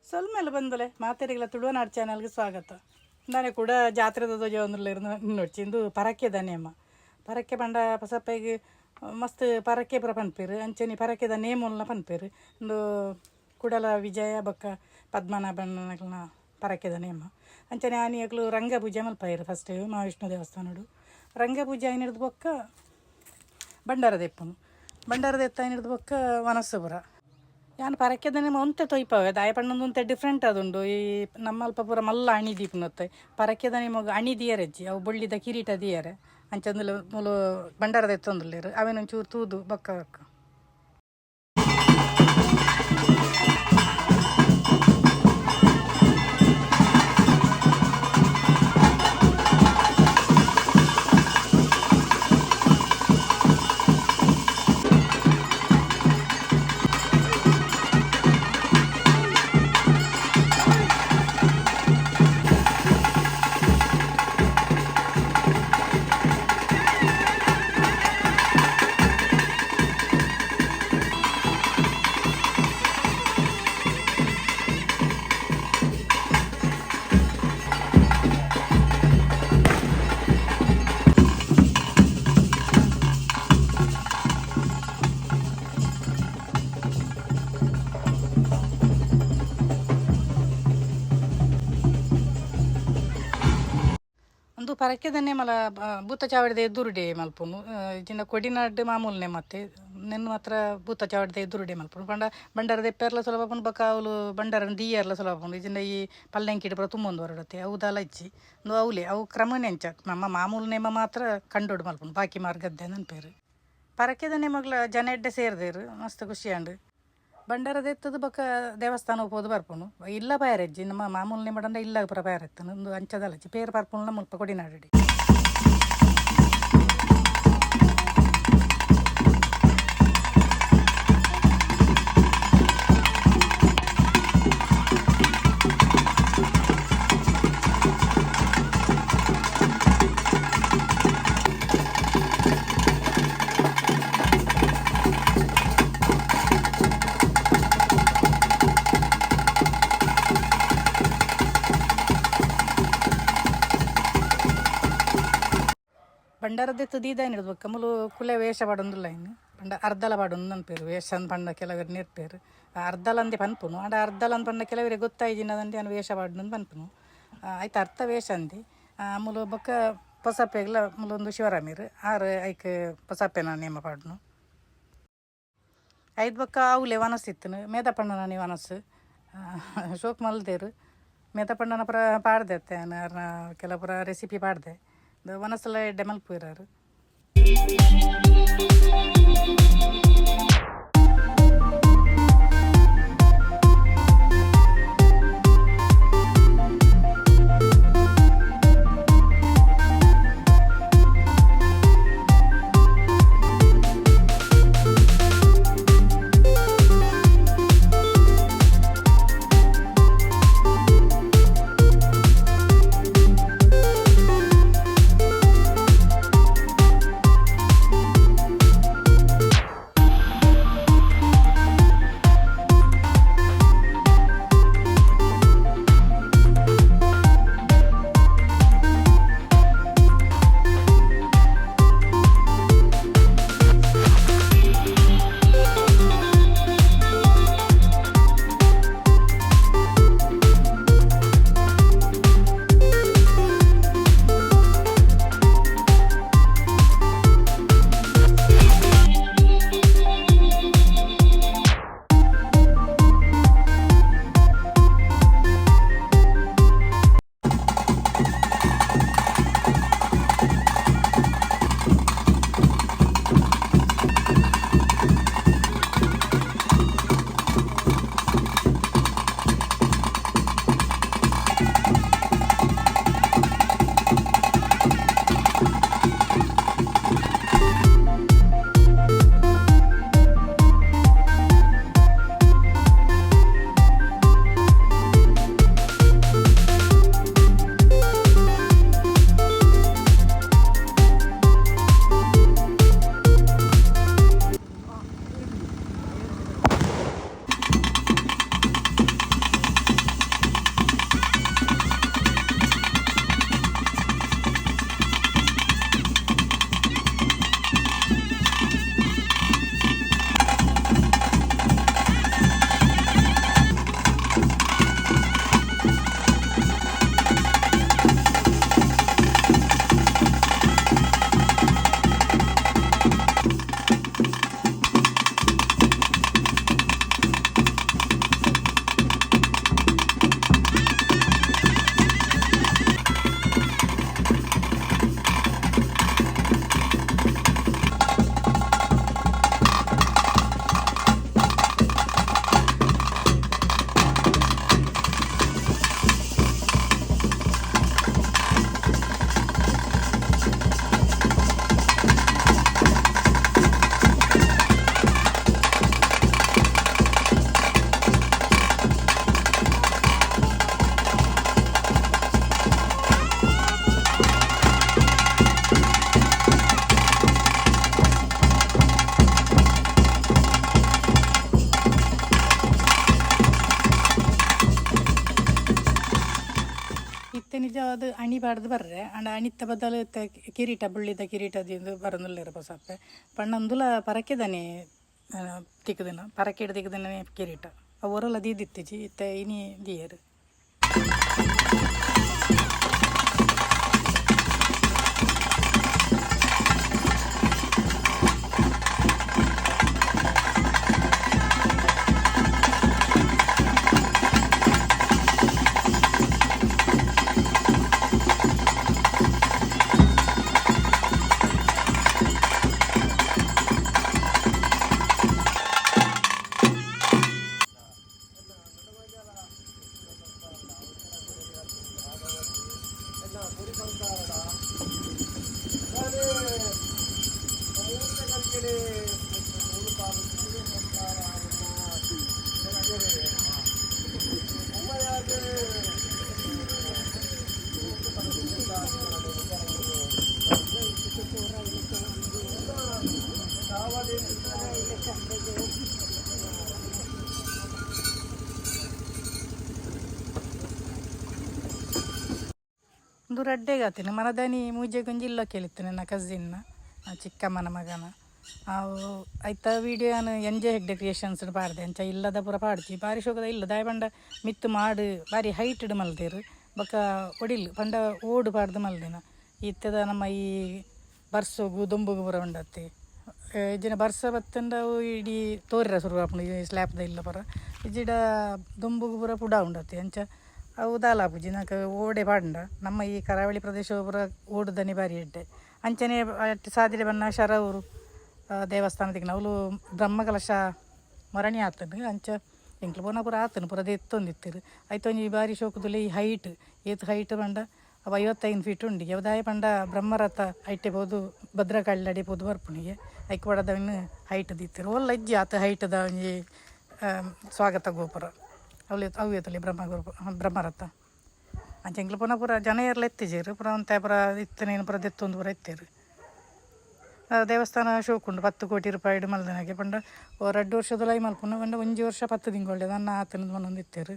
ಸೊಲ್ಮೇಲೆ ಬಂದಲೆ ಮಾತಾಡಿಗಳ ತುಳುವನಾಡು ಚಾನಲ್ಗೆ ಸ್ವಾಗತ. ನಾನೇ ಕೂಡ ಜಾತ್ರೆದ ಧ್ವಜ ಒಂದ್ರಲ್ಲಿ ನೋಡ್ಚಿ ಇಂದು ಪರಕ್ಕೆ ದಾನೇಮ ಪರಕ್ಕೆ ಬಂಡ ಪಸಪ್ಪಗೆ ಮಸ್ತ್ ಪರಕ್ಕೆ ಪುರ ಪನ್ಪೇರು ಅಂಚನಿ ಪರಕ್ಕೆದ ನೇಮೂಲ್ನ ಪನ್ಪೇರು ಇಂದು ಕುಡಲ ವಿಜಯ ಬೊಕ್ಕ ಪದ್ಮನಾಭನ ಪರಕ್ಕೆದ ನೇಮ ಅಂಚನೆ ಆನಿಯಗಳು ರಂಗಪೂಜೆ ಮಲ್ಪಾಯಿರು. ಫಸ್ಟ್ ಮಹಾವಿಷ್ಣು ದೇವಸ್ಥಾನಡು ರಂಗಪೂಜೆ ಹಿಡಿದು ಬೊಕ್ಕ ಬಂಡಾರದ ಎಪ್ಪನು ಬಂಡಾರದ ಎತ್ತ ಹಿಡಿದು ಬೊಕ್ಕ ವನಸ್ಸುಪುರ ಯಾನು ಪರಕ್ಕೆದನೆ ಒಂತೆ ತೊಯ್ಪವೆ ದಾಯ ಪಣ್ಣೊಂದು ಒಂತೆ ಡಿಫ್ರೆಂಟ್ ಅದುಂಡು. ಈ ನಮ್ಮಲ್ಪ ಪೂರ ಮಲ್ಲ ಅಣಿ ದೀಪನೊತ್ತೆ ಪರಕ್ಕೆದ ನಿಮಗೆ ಅಣಿ ದಿಯರಜ್ಜಿ ಅವು ಬೊಳ್ಳಿದ ಕಿರೀಟ ದಿಯರೆ ಅಂಚಂದು ಮುಲು ಬಂಡಾರದ ಎತ್ತೊಂದುಲ್ಲೇರು ಅವೇನೊಂಚೂರು ತೂದು ಬೊಕ್ಕ ಬೊಕ್ಕ ಒಂದು ಪರಕ್ಕೆದನ್ನೇ ಮಲ ಭೂತ ಚಾವಡಿದ ಎದುರುಡೆ ಮಲ್ಪುನು ಇಜಿಂದ ಕೊಡಿನಾಡ್ ಮಾಮೂಲನೆ ಮತ್ತೆ ನೆನ್ನು ಮಾತ್ರ ಭೂತ ಚಾವಡಿದ ಎದುರುಡೆ ಮಲ್ಪುನು ಬಂಡಾರದ ಎಪ್ಪೆರ್ಲ ಸುಲಭ ಬಕ್ಕ ಅವಳು ಬಂಡಾರನ ದೀಯರ್ಲ ಸುಲಭ ಇಜಿಂದ ಈ ಪಲ್ಲೆಂಕಿಡ ಪುರ ತುಂಬೊಂದು ಹೊರಡತ್ತೆ ಅವುದಲ್ಲ ಇಚ್ಚಿ ಒಂದು ಅವಲೆ ಅವು ಕ್ರಮನೆಂಚ ನಮ್ಮ ಮಾಮೂಲು ನೇಮ ಮಾತ್ರ ಕಂಡೋಡು ಮಲ್ಪುನು ಬಾಕಿ ಮಾರ್ಗದ್ದೆ ನೆನಪೇರು. ಪರಕ್ಕೆದ ನೇಮಗಳ ಜನ ಎಡ್ಡೆ ಸೇರ್ದೇರು ಮಸ್ತ್ ಖುಷಿ ಅಂಡು ಬಂಡಾರದ ಎತ್ತದ ಬೊಕ್ಕ ದೇವಸ್ಥಾನ ಹೋಗೋದು ಬರ್ಪುನು ಇಲ್ಲ ಪಾಯರಜ್ಜಿ ನಮ್ಮ ಮಾಮೂಲನೆ ಮಾಡಂದ ಇಲ್ಲ ಪುರ ಪಾಯರತ್ತನು ಒಂದು ಅಂಚದಲ್ಲಜ್ಜಿ ಪೇರು ಬರ್ಪುನ ಮುಲ್ಪ ಕೊಡಿನಾಡಿ. ಬಂಡಾರದ್ದೆ ತುದೀದ ಹಿಡಿದ್ಬೇಕ ಮುಲು ಕುಲೆ ವೇಷ ಪಾಡೊಂದುಲ್ಲ ಇನ್ನು ಅರ್ಧಲ ಪಾಡೊಂದು ಅನ್ಪೇರು ವೇಷ ಅಂದ್ ಪಂಡ ಕೆಲವರು ನೆರ್ಪೇರು ಅರ್ಧಲ ಅಂದೆ ಪನ್ಪುನು ಅಂಡ ಅರ್ಧಲ ಅಂದ್ ಪಂಡ ಕೆಲವರಿಗೆ ಗೊತ್ತಾಯ್ಜಿನದಂದೆ ಅನ್ನು ವೇಷ ಪಾಡ್ದು ಪನ್ಪುನು ಆಯ್ತು ಅರ್ಥ ವೇಷ ಅಂದಿ ಮುಲು ಬೊಕ್ಕ ಪೊಸಪ್ಪೆಗ್ಲ ಮುಲೊಂದು ಶಿವರಾಮಿರು ಆರು ಐಕ್ ಪೊಸಪ್ಪೆನ ನೇಮ ಪಾಡ್ನು ಐದು ಬೊಕ್ಕ ಅವಲೆ ವನಸ್ಸಿತ್ತನು ಮೇದಪಣ್ಣನ ನೀ ವನಸ್ಸು ಶೋಕ್ ಮಲ್ದೇರು ಮೇದಪಣ್ಣನ ಪುರ ಪಾಡ್ದೆ ಕೆಲ ಪುರ ರೆಸಿಪಿ ಪಾಡ್ದೆ ವನಸ್ಸೆಲ್ಲ ಎಡ್ಡೆ ಮಲ್ಪುರಾರು. ಇತ್ತೆ ನಿಜ ಅದು ಅಣಿಬಾರ್ದು ಬರ್ರೆ ಅಂಡ ಅಣಿತ ಬದಲು ಕಿರೀಟ ಬುಳ್ಳಿದ ಕಿರೀಟದಿಂದ ಬರೋದಿಲ್ಲ ಪಸಪ್ಪೆ ಪಣ್ಣಂದುಲ ಪರಕೆದನೆ ತಿಕ್ಕದಿನ ಪರಕೆ ತಿಕ್ಕದಿನ ಕಿರೀಟ ಅವರೆಲ್ಲ ದೀದಿತ್ತಿಜಿ ಇತ್ತೆ ಇನಿ ದಿಯರು ಒಂದು ರಡ್ಡೆಗಾತೀನಿ ಮನದಾನಿ ಮೂಜೆ ಗೊಂಜಿಲ್ಲ ಕೇಳಿತ್ತು ನನ್ನ ಕಸಿನ್ನ ಚಿಕ್ಕಮ್ಮನ ಮಗನ ಅವು ಆಯ್ತಾ ವೀಡಿಯೋನು ಎಂಜಾಯ್ ಹೆಗ್ಡೆ ಕ್ರಿಯೇಷನ್ಸ್ ಪಾಡ್ದೆ ಅಂಚ ಇಲ್ಲದ ಪೂರ ಪಾಡ್ತಿ ಬಾರಿ ಶೋಕದ ಇಲ್ಲ ದಾಯ ಪಂಡ ಮಿತ್ತು ಮಾಡು ಬಾರಿ ಹೈಟ್ಡ್ ಮಲ್ದೇರು ಬೊಕ್ಕ ಒಡಿಲ್ ಪಂಡ ಓಡು ಪಾಡ್ದು ಮಲ್ದಿನ ಇತ್ತದ ನಮ್ಮ ಈ ಬರ್ಸೋಗು ದೊಂಬುಗು ಪೂರ ಉಂಡತ್ತೆ ಇಜ್ಜಿನ ಬರ್ಸ ಬತ್ತಂಡ ಅವು ಇಡೀ ತೋರಿರ ಶುರು ಆಪುಂಡು ಈ ಸ್ಲ್ಯಾಪ್ದ ಇಲ್ಲ ಪರ ಇಜ್ಜಿಡ ದೊಂಬುಗು ಪೂರ ಪುಡ ಉಂಡತ್ತೆ ಅಂಚ ಅವು ದಾಲಾಪುಜಿ ನಾಕ ಓಡೆ ಪಾಂಡ ನಮ್ಮ ಈ ಕರಾವಳಿ ಪ್ರದೇಶ ಪೂರ ಓಡುದನಿ ಬಾರಿ ಎಡ್ಡೆ ಅಂಚನೆ ಸಾದಿಡೆ ಬನ್ನ ಶರವರು ದೇವಸ್ಥಾನದಿಗೆ ಅವಳು ಬ್ರಹ್ಮಕಲಶ ಮರಣಿ ಆತನು ಅಂಚ ಎಂಕ್ಲು ಪೋನ ಪೂರ ಆತನು ಪೂರ ಎತ್ತೊಂದಿತ್ತಿರು ಆಯ್ತು ಒಂಜಿ ಬಾರಿ ಶೋಕದಲ್ಲಿ ಈ ಹೈಟ್ ಏತ್ ಹೈಟ್ ಪಂಡ ಅವು 55 ಫೀಟ್ ಉಂಡಿಗೆ ಅವದಾಯ ಪಂಡ ಬ್ರಹ್ಮರಥ ಐಟೆ ಬೋದು ಭದ್ರಕಾಳಿ ಅಡಿಪೋದು ಬರ್ಪುಣಿಗೆ ಐಕ್ ಪಡದವನು ಹೈಟ್ ದಿತ್ತಿರು ಒಲ್ಲ ಇಜ್ಜಿ ಆತ ಹೈಟದ ಒಂಜಿ ಸ್ವಾಗತ ಗೋಪುರ ಅವು ಎತ್ತಲಿ ಬ್ರಹ್ಮರಥ ಅಂಚ ಎಂಕ್ಲು ಪುನಃ ಪೂರ ಜನ ಎಲ್ಲ ಎತ್ತಿಜೇರು ಪುರ ಒಂತೆ ಪುರ ಇತ್ತನೇನು ಪುರ ದೆತ್ತೊಂದು ಪೂರ ಎತ್ತೇರು ದೇವಸ್ಥಾನ ಶೋಕುಂಡು 10 ಕೋಟಿ ರೂಪಾಯಿ ಮಲ್ದನಾಗೆ ಪಂಡ 2 ವರ್ಷದ ಮಲ್ಪುನ ಪಂಡ 1 ವರ್ಷ 10 ತಿಂಗಳು ನನ್ನ ಆತನದು ಮನೊಂದು ಇತ್ತೇರು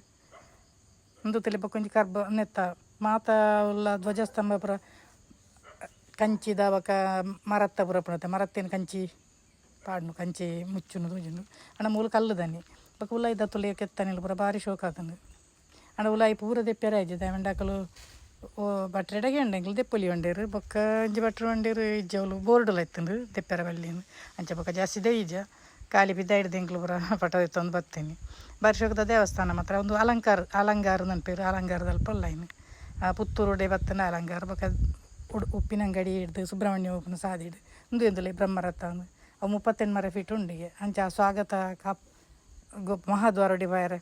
ಒಂದು ತಲೆ ಪಕ್ಕೊಂಜಿ ಕರ್ಬ ನೆತ್ತ ಮಾತ ಉಲ್ಲ ಧ್ವಜಸ್ತಂಭ ಪುರ ಕಂಚಿದ ಬಕ ಮರತ್ತ ಪುರ ಪುಣತೆ ಮರತ್ತೇನು ಕಂಚಿ ಪಾಡ್ನು ಕಂಚಿ ಮುಚ್ಚುನು ತೂಜುನು ಅಣ್ಣ ಮೂಲ ಕಲ್ಲು ದನಿ ಬಕ ಉಲಾಯಿ ದತ್ತುಲಿ ಕೆತ್ತನಿಲ್ಲ ಪುರ ಭಾರಿ ಶೋಕ ಆತನು ಅಣ್ಣ ಉಲಾಯಿ ಪೂರ ದೆಪ್ಪೆರೆ ಆಯ್ತದೆ ಮೆಂಡಾಕಲು ಓ ಬಟ್ರೆಡಗೆ ಉಂಡೆಂಗ್ಲು ದೆಪ್ಪೊಲಿ ಉಂಡೇರು ಬೊಕ್ಕ ಇಂಜಿ ಬಟ್ರು ಉಂಡೇರು ಇಜ್ಜವಲು ಬೋರ್ಡುಲ ಎತ್ತಂದು ದೆಪ್ಪೆರ ಬಲ್ಲಿನು ಅಂಚೆ ಬೊಕ್ಕ ಜಾಸ್ತಿ ದೈಜ ಖಾಲಿ ಬಿದ್ದ ಹಿಡ್ದೆಂಗ್ಲು ಪುರ ಪಟ ಎತ್ತೊಂದು ಬರ್ತೀನಿ ಬಾರಿ ಶೋಕದ ದೇವಸ್ಥಾನ ಮಾತ್ರ ಒಂದು ಅಲಂಕಾರ ನೆನಪೇರು ಅಲಂಕಾರದ ಅಲ್ಪ ಲೈನ್ ಪುತ್ತೂರು ಉಡೆ ಬತ್ತನ ಅಲಂಕಾರ ಬೊಕ್ಕ ಉಪ್ಪಿನಂಗಡಿ ಹಿಡ್ದು ಸುಬ್ರಹ್ಮಣ್ಯ ಹೋಗ್ನ ಸಾದಿಡು ಒಂದು ಎಂದಲೇ ಬ್ರಹ್ಮರಥ ಅವು 38 ಫೀಟ್ ಉಂಡಿಗೆ ಅಂಚ ಸ್ವಾಗತ ಕಾಪ್ ಮಹಾದ್ವಾರ ಒಡಿ ಬಾಯರೆ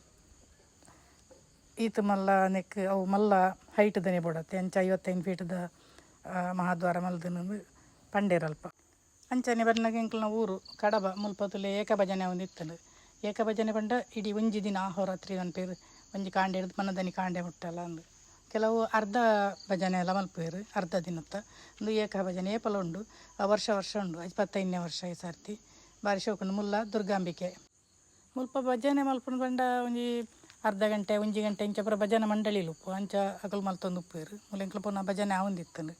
ಈತ ಮಲ್ಲ ನೆಕ್ ಅವು ಮಲ್ಲ ಹೈಟ್ ದನೆ ಬೋಡತ್ತೆ ಅಂಚ 55 ಫೀಟ್ದ ಮಹಾದ್ವಾರ ಮಲ್ದನಂದು ಪಂಡೇರಲ್ಪ ಅಂಚನೆ ಬರ್ನಾಗ ಎಂಕ್ಲನ ಊರು ಕಡಬ ಮುಲ್ಪತುಲೆ ಏಕಭಜನೆ ಒಂದು ಇತ್ತಂಡು ಏಕಭಜನೆ ಪಂಡ ಇಡೀ ಒಂಜಿ ದಿನ ಆಹೋರಾತ್ರಿ ಅನ್ಪೇರು ಒಂಜಿ ಕಾಂಡೆ ಹಿಡ್ದು ಮನದನಿ ಕಾಂಡೆ ಮುಟ್ಟಲ್ಲ ಅಂದು ಕೆಲವು ಅರ್ಧ ಭಜನೆ ಎಲ್ಲ ಮಲ್ಪೇರು ಅರ್ಧ ದಿನತ್ತ ಒಂದು ಏಕ ಭಜನೆ ಏಪಲ ಉಂಡು ವರ್ಷ ಉಂಡು 25ನೇ ವರ್ಷ ಈ ಸರ್ತಿ ಬಾರಿ ಶೋಕುಂಡು ಮುಲ್ಲ ದುರ್ಗಾಂಬಿಕೆ ಮುಲ್ಪ ಭಜನೆ ಮಲ್ಪುಂಡು ಪಂಡ ಒಂಜಿ ಅರ್ಧ ಗಂಟೆ 1 ಗಂಟೆ ಇಂಚ ಪುರ ಭಜನೆ ಮಂಡಳಿ ಉಪ್ಪು ಅಂಚ ಅಕಲು ಮಲ್ತೊಂದು ಉಪ್ಪೇರು ಮುಲ್ಲ ಎಂಕ್ಲು ಪುನಃ ಭಜನೆ ಆವೊಂದಿತ್ತಂಡು